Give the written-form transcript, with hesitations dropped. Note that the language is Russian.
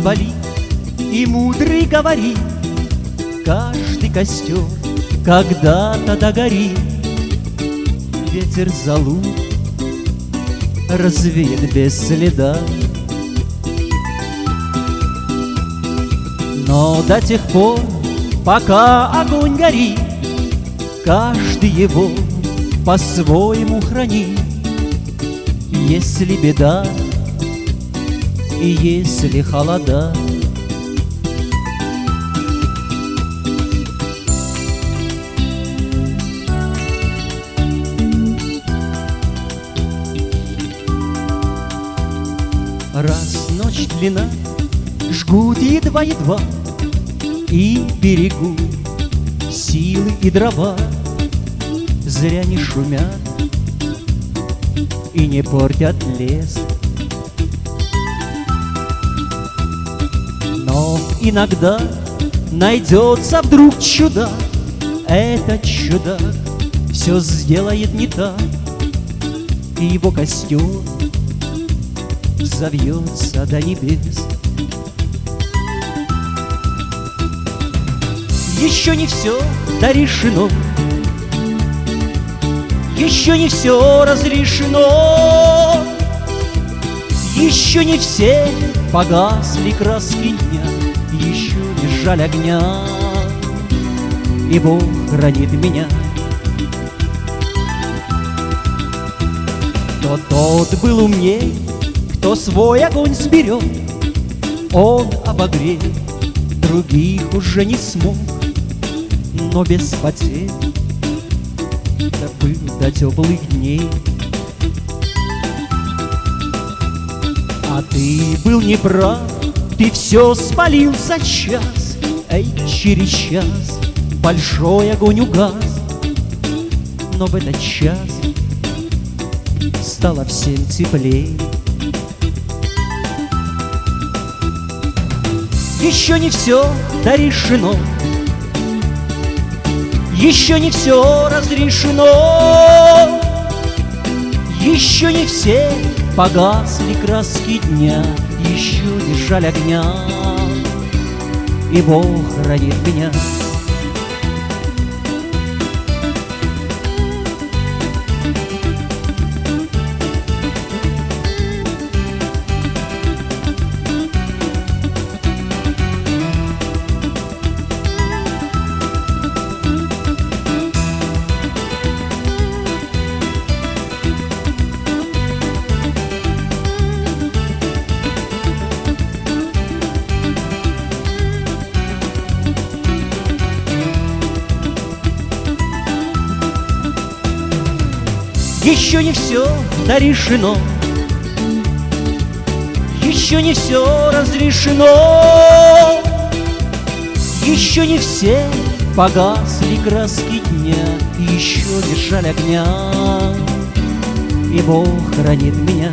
болит, и мудрый говорит: каждый костер когда-то догорит. Ветер золу развеет без следа, но до тех пор, пока огонь горит, каждый его по-своему хранит. Если беда и если холода, раз ночь длина, жгут едва-едва, и берегу силы и дрова зря не шумят и не портят лес. Но иногда найдется вдруг чудак, этот чудак все сделает не так, и его костер завьется до небес. Еще не все дорешено, еще не все разрешено, еще не все погасли краски дня, еще не жаль огня, и Бог хранит меня. Но тот был умней, кто свой огонь сберег, он обогреть других уже не смог, но без потерь добыл до теплых дней. А ты был неправ, ты все спалил за час, эй, через час большой огонь угас, но в этот час стало всем теплей. Еще не все дорешено, еще не все разрешено, еще не все погасли краски дня, еще не жаль огня, и Бог хранит меня. Еще не все дорешено, еще не все разрешено, еще не все погасли краски дня, еще не жаль огня, и Бог хранит меня.